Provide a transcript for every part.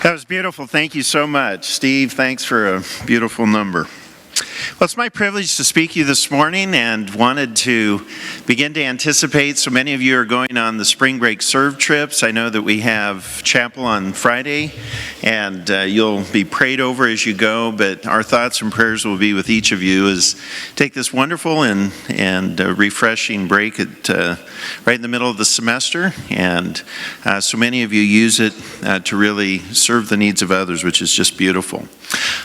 That was beautiful. Thank you so much. Steve, thanks for a beautiful number. Well, it's my privilege to speak to you this morning and wanted to begin to anticipate. So many of you are going on the spring break serve trips. I know that we have chapel on Friday and you'll be prayed over as you go, but our thoughts and prayers will be with each of you as take this wonderful and refreshing break at right in the middle of the semester. And so many of you use it to really serve the needs of others, which is just beautiful.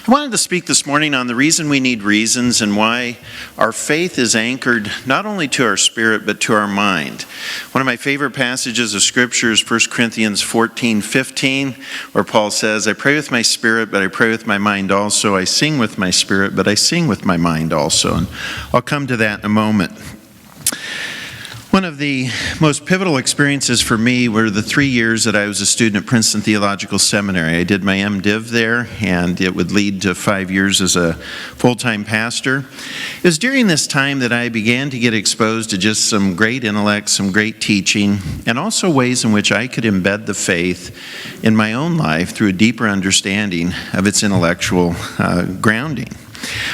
I wanted to speak this morning on the reason we need reasons and why our faith is anchored not only to our spirit but to our mind. One of my favorite passages of Scripture is 1 Corinthians 14:15, where Paul says, I pray with my spirit, but I pray with my mind also. I sing with my spirit, but I sing with my mind also. And I'll come to that in a moment. One of the most pivotal experiences for me were the 3 years that I was a student at Princeton Theological Seminary. I did my M.Div there, and it would lead to 5 years as a full-time pastor. It was during this time that I began to get exposed to just some great intellect, some great teaching, and also ways in which I could embed the faith in my own life through a deeper understanding of its intellectual grounding.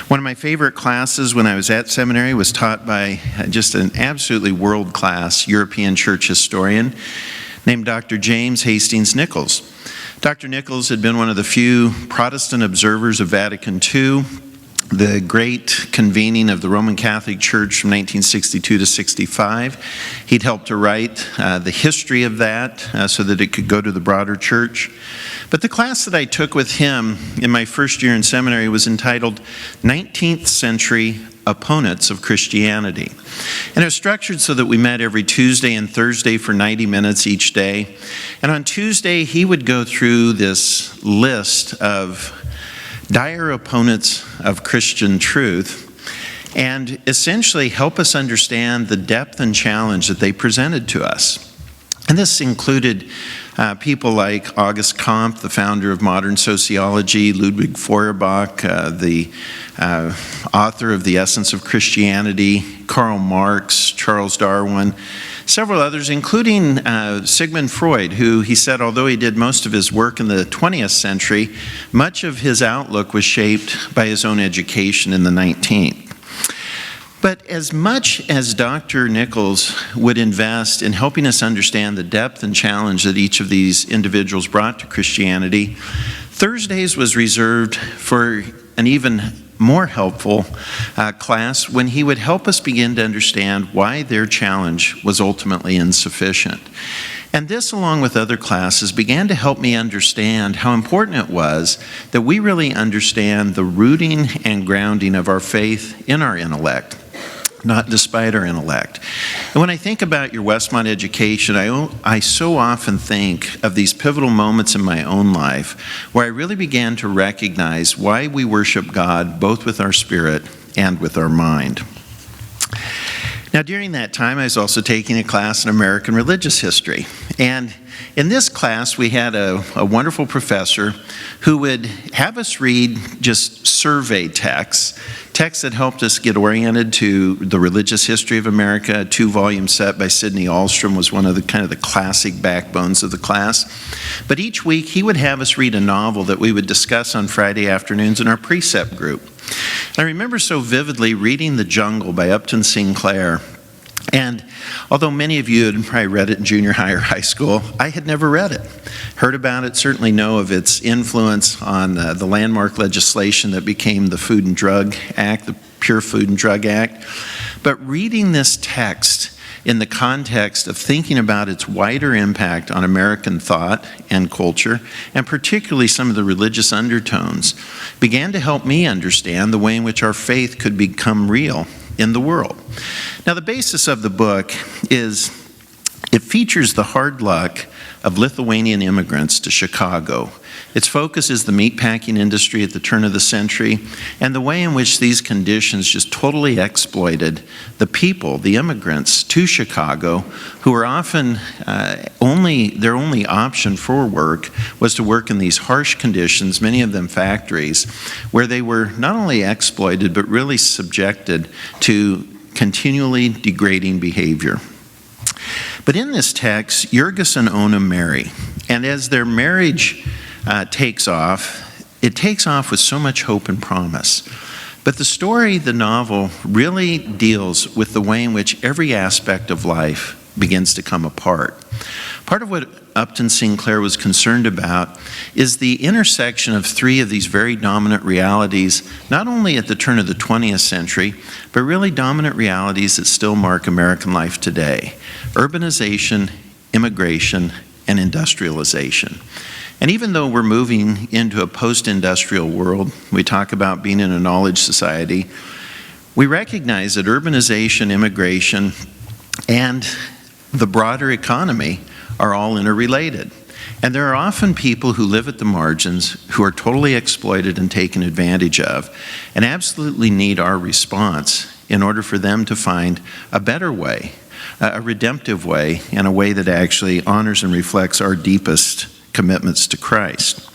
One of my favorite classes when I was at seminary was taught by just an absolutely world-class European church historian named Dr. James Hastings Nichols. Dr. Nichols had been one of the few Protestant observers of Vatican II, the great convening of the Roman Catholic Church from 1962 to 65. He'd helped to write the history of that so that it could go to the broader church. But the class that I took with him in my first year in seminary was entitled 19th Century Opponents of Christianity. And it was structured so that we met every Tuesday and Thursday for 90 minutes each day. And on Tuesday, he would go through this list of dire opponents of Christian truth and essentially help us understand the depth and challenge that they presented to us. And this included people like Auguste Comte, the founder of modern sociology, Ludwig Feuerbach, the author of The Essence of Christianity, Karl Marx, Charles Darwin, several others, including Sigmund Freud, who he said, although he did most of his work in the 20th century, much of his outlook was shaped by his own education in the 19th. But as much as Dr. Nichols would invest in helping us understand the depth and challenge that each of these individuals brought to Christianity, Thursdays was reserved for an even more helpful class when he would help us begin to understand why their challenge was ultimately insufficient. And this, along with other classes, began to help me understand how important it was that we really understand the rooting and grounding of our faith in our intellect, not despite our intellect. And when I think about your Westmont education, I so often think of these pivotal moments in my own life where I really began to recognize why we worship God both with our spirit and with our mind. Now, during that time, I was also taking a class in American religious history. And in this class, we had a wonderful professor who would have us read just survey texts that helped us get oriented to the religious history of America. A 2-volume set by Sidney Alstrom was one of the classic backbones of the class. But each week, he would have us read a novel that we would discuss on Friday afternoons in our precept group. I remember so vividly reading The Jungle by Upton Sinclair. And although many of you had probably read it in junior high or high school, I had never read it. Heard about it, certainly know of its influence on the landmark legislation that became the Food and Drug Act, the Pure Food and Drug Act. But reading this text in the context of thinking about its wider impact on American thought and culture, and particularly some of the religious undertones, began to help me understand the way in which our faith could become real in the world. Now, the basis of the book is it features the hard luck of Lithuanian immigrants to Chicago. Its focus is the meatpacking industry at the turn of the century and the way in which these conditions just totally exploited the people, the immigrants to Chicago, who were often their only option for work was to work in these harsh conditions, many of them factories, where they were not only exploited but really subjected to continually degrading behavior. But in this text, Jurgis and Ona marry, and as their marriage takes off, it takes off with so much hope and promise. But the story, the novel, really deals with the way in which every aspect of life begins to come apart. Part of what Upton Sinclair was concerned about is the intersection of three of these very dominant realities, not only at the turn of the 20th century, but really dominant realities that still mark American life today: urbanization, immigration, and industrialization. And even though we're moving into a post-industrial world, we talk about being in a knowledge society, we recognize that urbanization, immigration, and the broader economy are all interrelated. And there are often people who live at the margins who are totally exploited and taken advantage of, and absolutely need our response in order for them to find a better way, a redemptive way, and a way that actually honors and reflects our deepest commitments to Christ.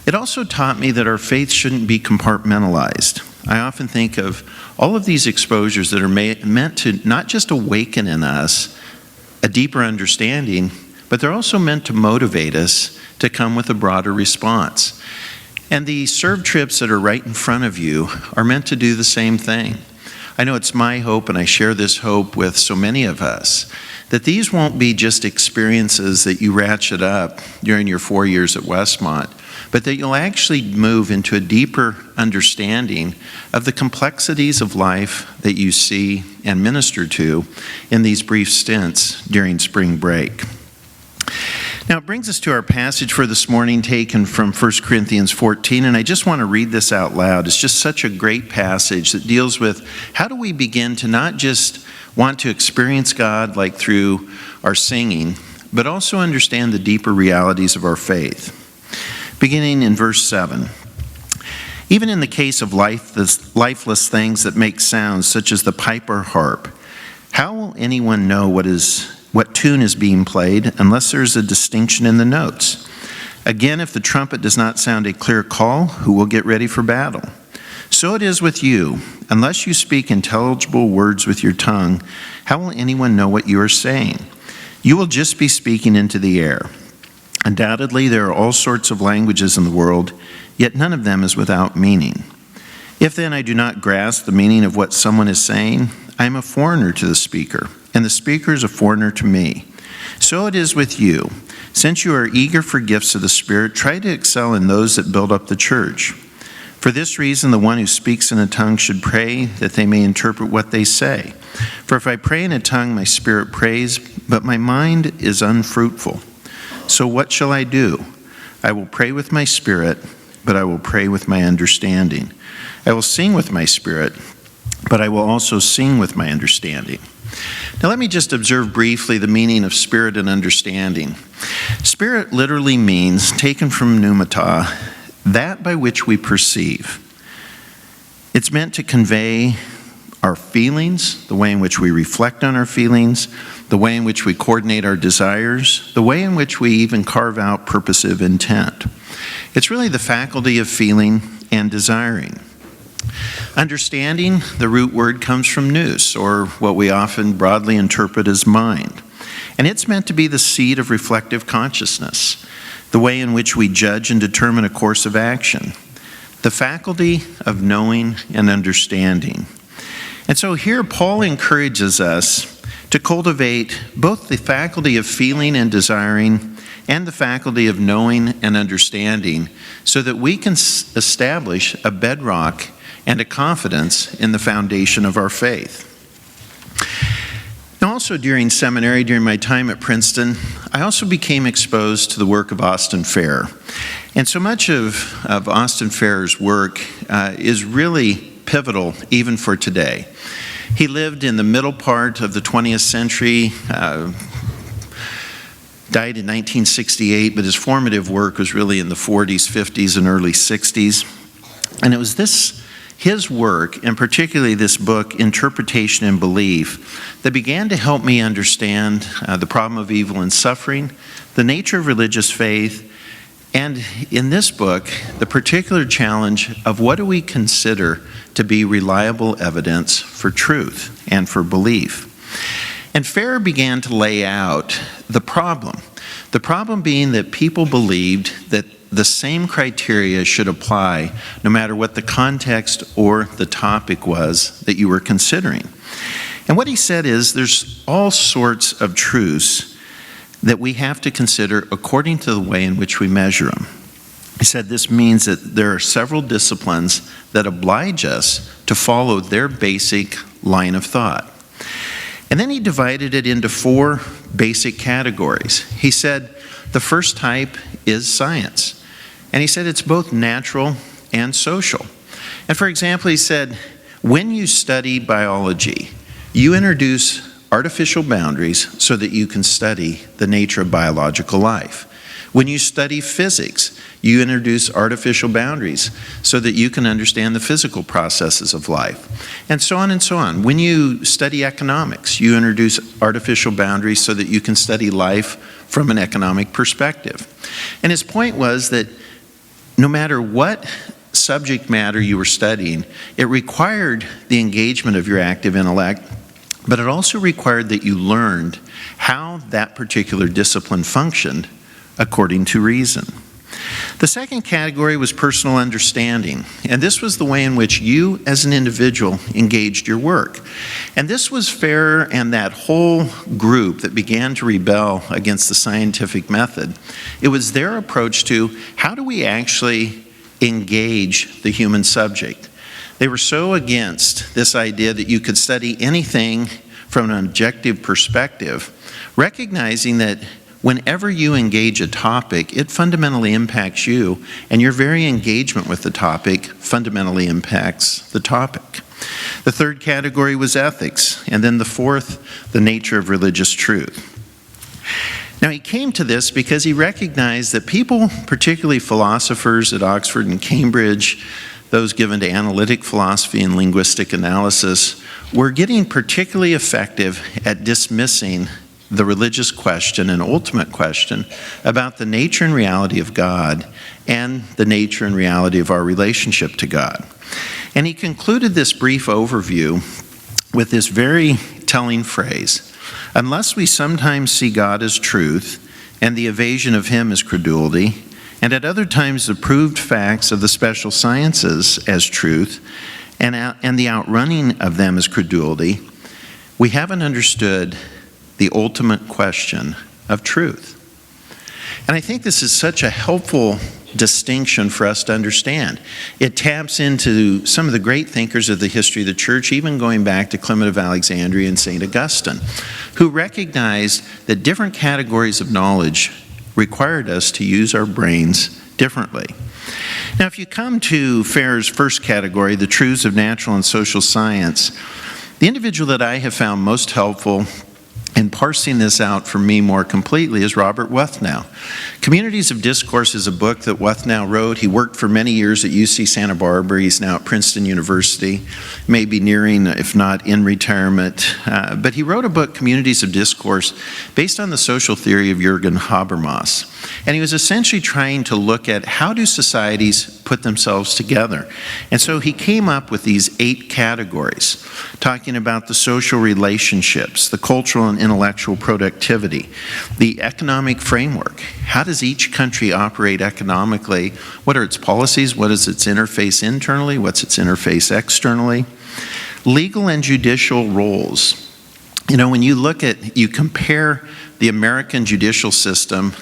It also taught me that our faith shouldn't be compartmentalized. I often think of all of these exposures that are meant to not just awaken in us a deeper understanding, but they're also meant to motivate us to come with a broader response. And the serve trips that are right in front of you are meant to do the same thing. I know it's my hope, and I share this hope with so many of us, that these won't be just experiences that you ratchet up during your 4 years at Westmont, but that you'll actually move into a deeper understanding of the complexities of life that you see and minister to in these brief stints during spring break. Now, it brings us to our passage for this morning, taken from 1 Corinthians 14, and I just want to read this out loud. It's just such a great passage that deals with how do we begin to not just want to experience God like through our singing, but also understand the deeper realities of our faith. Beginning in verse 7. Even in the case of lifeless things that make sounds, such as the pipe or harp, how will anyone know what tune is being played unless there is a distinction in the notes? Again, if the trumpet does not sound a clear call, who will get ready for battle? So it is with you. Unless you speak intelligible words with your tongue, how will anyone know what you are saying? You will just be speaking into the air. Undoubtedly, there are all sorts of languages in the world, yet none of them is without meaning. If then I do not grasp the meaning of what someone is saying, I am a foreigner to the speaker, and the speaker is a foreigner to me. So it is with you. Since you are eager for gifts of the Spirit, try to excel in those that build up the church. For this reason, the one who speaks in a tongue should pray that they may interpret what they say. For if I pray in a tongue, my spirit prays, but my mind is unfruitful. So what shall I do? I will pray with my spirit, but I will pray with my understanding. I will sing with my spirit, but I will also sing with my understanding. Now let me just observe briefly the meaning of spirit and understanding. Spirit literally means, taken from pneumata, that by which we perceive. It's meant to convey our feelings, the way in which we reflect on our feelings, the way in which we coordinate our desires, the way in which we even carve out purposive intent. It's really the faculty of feeling and desiring. Understanding, the root word comes from nous, or what we often broadly interpret as mind. And it's meant to be the seat of reflective consciousness, the way in which we judge and determine a course of action, the faculty of knowing and understanding. And so here Paul encourages us to cultivate both the faculty of feeling and desiring and the faculty of knowing and understanding so that we can establish a bedrock and a confidence in the foundation of our faith. Now, also during seminary, during my time at Princeton, I also became exposed to the work of Austin Farrer. And so much of Austin Farrer's work is really pivotal even for today. He lived in the middle part of the 20th century, died in 1968, but his formative work was really in the 40s, 50s, and early 60s. And it was his work, and particularly this book, Interpretation and Belief, that began to help me understand the problem of evil and suffering, the nature of religious faith, and in this book, the particular challenge of what do we consider to be reliable evidence for truth and for belief. And Farrer began to lay out the problem being that people believed that the same criteria should apply no matter what the context or the topic was that you were considering. And what he said is there's all sorts of truths that we have to consider according to the way in which we measure them. He said this means that there are several disciplines that oblige us to follow their basic line of thought. And then he divided it into 4 basic categories. He said the first type is science. And he said it's both natural and social. And for example, he said, when you study biology, you introduce artificial boundaries so that you can study the nature of biological life. When you study physics, you introduce artificial boundaries so that you can understand the physical processes of life, and so on and so on. When you study economics, you introduce artificial boundaries so that you can study life from an economic perspective. And his point was that no matter what subject matter you were studying, it required the engagement of your active intellect, but it also required that you learned how that particular discipline functioned according to reason. The second category was personal understanding, and this was the way in which you as an individual engaged your work. And this was Ferrer and that whole group that began to rebel against the scientific method. It was their approach to how do we actually engage the human subject. They were so against this idea that you could study anything from an objective perspective, recognizing that whenever you engage a topic, it fundamentally impacts you, and your very engagement with the topic fundamentally impacts the topic. The third category was ethics, and then the fourth, the nature of religious truth. Now, he came to this because he recognized that people, particularly philosophers at Oxford and Cambridge, those given to analytic philosophy and linguistic analysis, were getting particularly effective at dismissing the religious question and ultimate question about the nature and reality of God and the nature and reality of our relationship to God. And he concluded this brief overview with this very telling phrase: unless we sometimes see God as truth and the evasion of him as credulity, and at other times the proved facts of the special sciences as truth and the outrunning of them as credulity, we haven't understood the ultimate question of truth. And I think this is such a helpful distinction for us to understand. It taps into some of the great thinkers of the history of the church, even going back to Clement of Alexandria and St. Augustine, who recognized that different categories of knowledge required us to use our brains differently. Now, if you come to Ferrer's first category, the truths of natural and social science, the individual that I have found most helpful in parsing this out for me more completely is Robert Wuthnow. Communities of Discourse is a book that Wuthnow wrote. He worked for many years at UC Santa Barbara. He's now at Princeton University, maybe nearing, if not in retirement. But he wrote a book, Communities of Discourse, based on the social theory of Jürgen Habermas. And he was essentially trying to look at how do societies put themselves together. And so he came up with these 8 categories, talking about the social relationships, the cultural and intellectual productivity, the economic framework. How does each country operate economically? What are its policies? What is its interface internally? What's its interface externally? Legal and judicial roles. You know, when you compare the American judicial system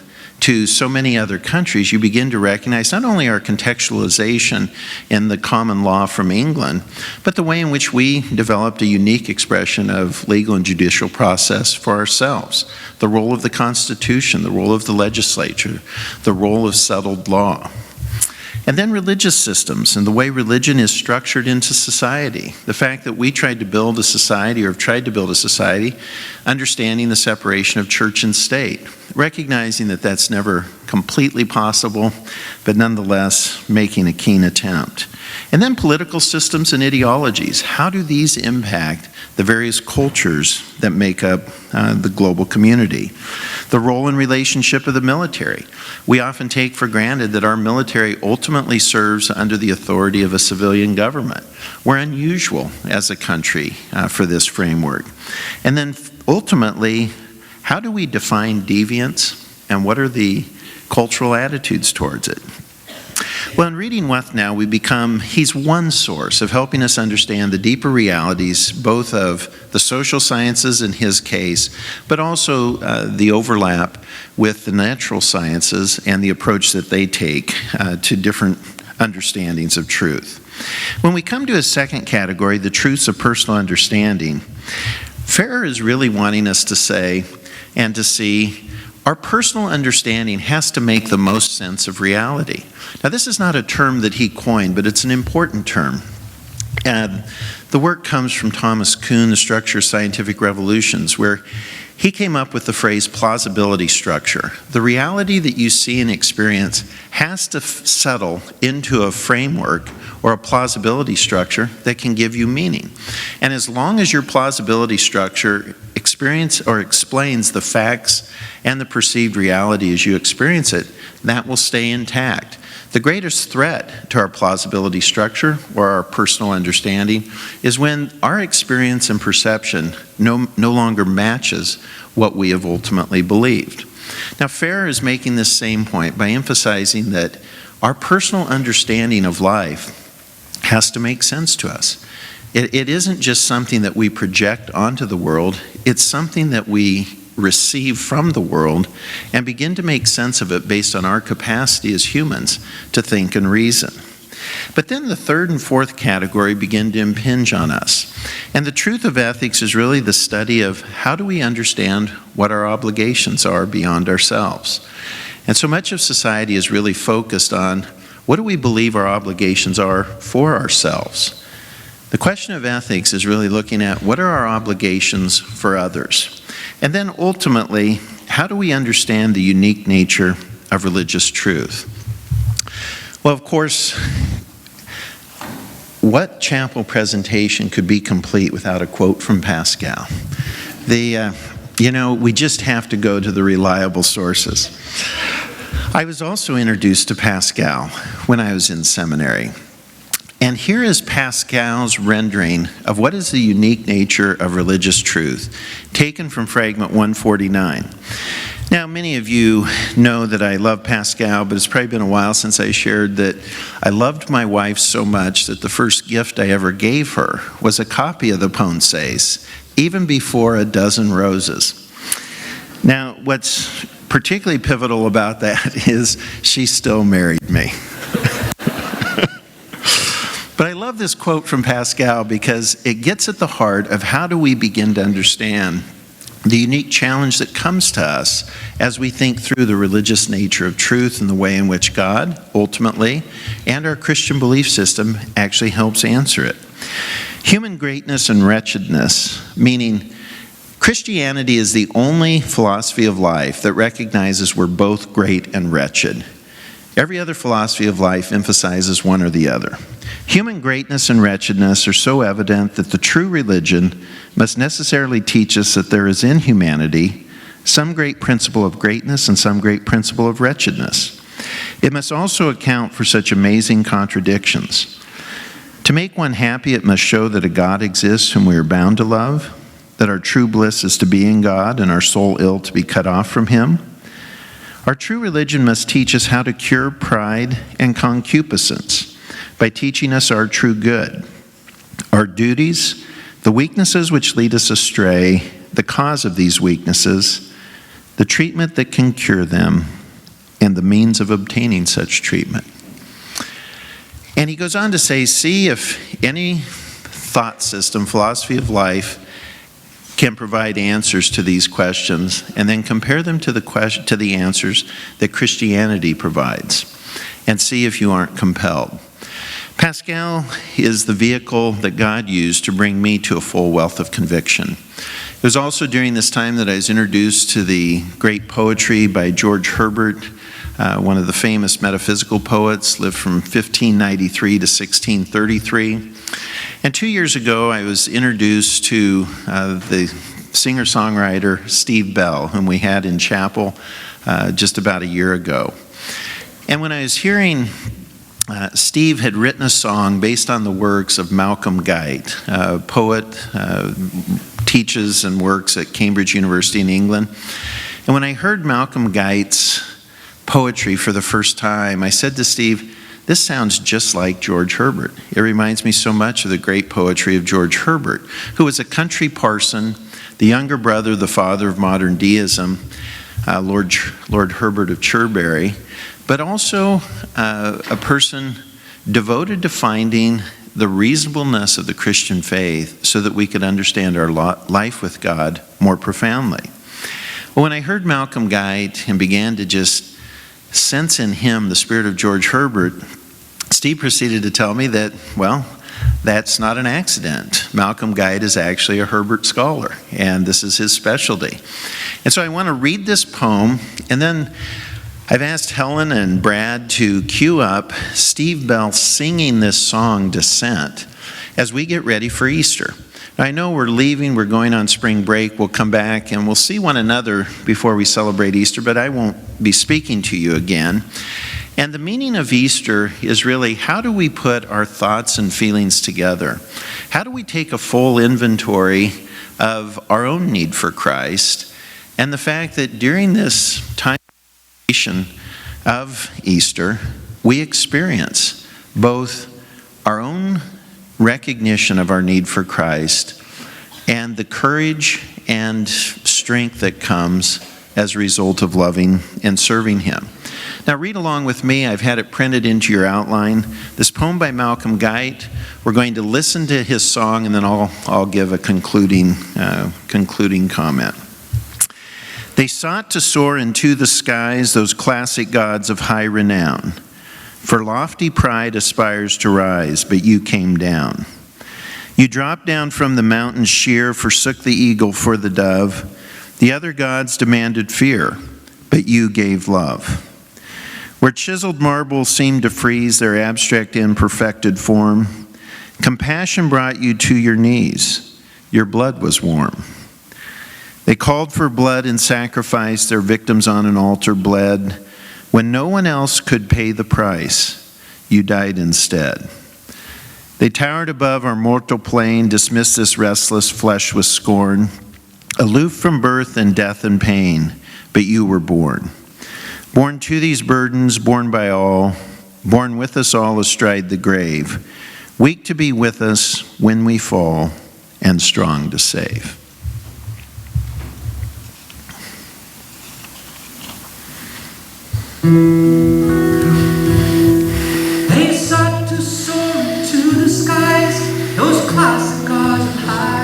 to so many other countries, you begin to recognize not only our contextualization in the common law from England, but the way in which we developed a unique expression of legal and judicial process for ourselves. The role of the Constitution, the role of the legislature, the role of settled law. And then religious systems and the way religion is structured into society. The fact that we tried to build a society, or have tried to build a society, understanding the separation of church and state, recognizing that that's never completely possible, but nonetheless making a keen attempt. And then political systems and ideologies. How do these impact the various cultures that make up the global community? The role and relationship of the military. We often take for granted that our military ultimately serves under the authority of a civilian government. We're unusual as a country for this framework. And then ultimately, how do we define deviance, and what are the cultural attitudes towards it. Well, in reading Wethnow, he's one source of helping us understand the deeper realities, both of the social sciences in his case, but also the overlap with the natural sciences and the approach that they take to different understandings of truth. When we come to his second category, the truths of personal understanding, Farrer is really wanting us to say and to see our personal understanding has to make the most sense of reality. Now, this is not a term that he coined, but it's an important term. And the work comes from Thomas Kuhn, The Structure of Scientific Revolutions, where he came up with the phrase plausibility structure. The reality that you see and experience has to settle into a framework or a plausibility structure that can give you meaning. And as long as your plausibility structure explains the facts and the perceived reality as you experience it, that will stay intact. The greatest threat to our plausibility structure or our personal understanding is when our experience and perception no longer matches what we have ultimately believed. Now, Farrer is making this same point by emphasizing that our personal understanding of life has to make sense to us. It isn't just something that we project onto the world, it's something that we receive from the world and begin to make sense of it based on our capacity as humans to think and reason. But then the third and fourth category begin to impinge on us. And the truth of ethics is really the study of how do we understand what our obligations are beyond ourselves. And so much of society is really focused on what do we believe our obligations are for ourselves. The question of ethics is really looking at what are our obligations for others. And then ultimately, how do we understand the unique nature of religious truth? Well, of course, what chapel presentation could be complete without a quote from Pascal? We just have to go to the reliable sources. I was also introduced to Pascal when I was in seminary. And here is Pascal's rendering of what is the unique nature of religious truth, taken from fragment 149. Now, many of you know that I love Pascal, but it's probably been a while since I shared that I loved my wife so much that the first gift I ever gave her was a copy of the Pensées, even before A Dozen Roses. Now, what's particularly pivotal about that is she still married me. But I love this quote from Pascal because it gets at the heart of how do we begin to understand the unique challenge that comes to us as we think through the religious nature of truth and the way in which God, ultimately, and our Christian belief system actually helps answer it. Human greatness and wretchedness, meaning Christianity is the only philosophy of life that recognizes we're both great and wretched. Every other philosophy of life emphasizes one or the other. Human greatness and wretchedness are so evident that the true religion must necessarily teach us that there is in humanity some great principle of greatness and some great principle of wretchedness. It must also account for such amazing contradictions. To make one happy, it must show that a God exists whom we are bound to love, that our true bliss is to be in God and our soul ill to be cut off from Him. Our true religion must teach us how to cure pride and concupiscence by teaching us our true good, our duties, the weaknesses which lead us astray, the cause of these weaknesses, the treatment that can cure them, and the means of obtaining such treatment. And he goes on to say, see if any thought system, philosophy of life, can provide answers to these questions, and then compare them to the answers that Christianity provides, and see if you aren't compelled. Pascal is the vehicle that God used to bring me to a full wealth of conviction. It was also during this time that I was introduced to the great poetry by George Herbert, one of the famous metaphysical poets, lived from 1593 to 1633. And 2 years ago, I was introduced to the singer-songwriter Steve Bell, whom we had in chapel just about a year ago. And when I was hearing Steve had written a song based on the works of Malcolm Guite, a poet, teaches and works at Cambridge University in England. And when I heard Malcolm Guite's poetry for the first time, I said to Steve, this sounds just like George Herbert. It reminds me so much of the great poetry of George Herbert, who was a country parson, the younger brother, the father of modern deism, Lord Herbert of Cherbury, but also a person devoted to finding the reasonableness of the Christian faith so that we could understand our life with God more profoundly. Well, when I heard Malcolm Guite and began to just sense in him the spirit of George Herbert, Steve proceeded to tell me that, well, that's not an accident. Malcolm Guite is actually a Herbert scholar, and this is his specialty. And so I want to read this poem, and then I've asked Helen and Brad to cue up Steve Bell singing this song, Descent, as we get ready for Easter. Now, I know we're leaving, we're going on spring break, we'll come back and we'll see one another before we celebrate Easter, but I won't be speaking to you again. And the meaning of Easter is really, how do we put our thoughts and feelings together? How do we take a full inventory of our own need for Christ and the fact that during this time of Easter, we experience both our own recognition of our need for Christ and the courage and strength that comes as a result of loving and serving Him. Now read along with me. I've had it printed into your outline. This poem by Malcolm Guite. We're going to listen to his song and then I'll give a concluding comment. They sought to soar into the skies, those classic gods of high renown. For lofty pride aspires to rise, but you came down. You dropped down from the mountains sheer, forsook the eagle for the dove. The other gods demanded fear, but you gave love. Where chiseled marble seemed to freeze their abstract imperfected form, compassion brought you to your knees. Your blood was warm. They called for blood and sacrifice, their victims on an altar bled. When no one else could pay the price, you died instead. They towered above our mortal plane, dismissed this restless flesh with scorn, aloof from birth and death and pain, but you were born. Born to these burdens, born by all, born with us all astride the grave, weak to be with us when we fall, and strong to save. They sought to soar to the skies, those classic gods of high.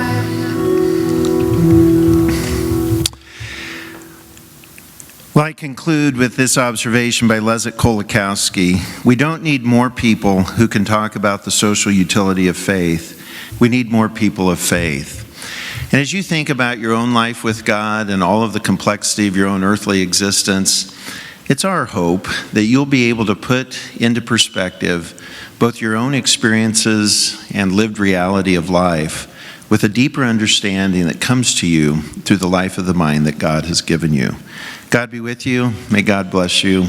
Well, I conclude with this observation by Leszek Kolakowski. We don't need more people who can talk about the social utility of faith. We need more people of faith. And as you think about your own life with God and all of the complexity of your own earthly existence, it's our hope that you'll be able to put into perspective both your own experiences and lived reality of life with a deeper understanding that comes to you through the life of the mind that God has given you. God be with you. May God bless you.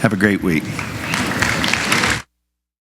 Have a great week.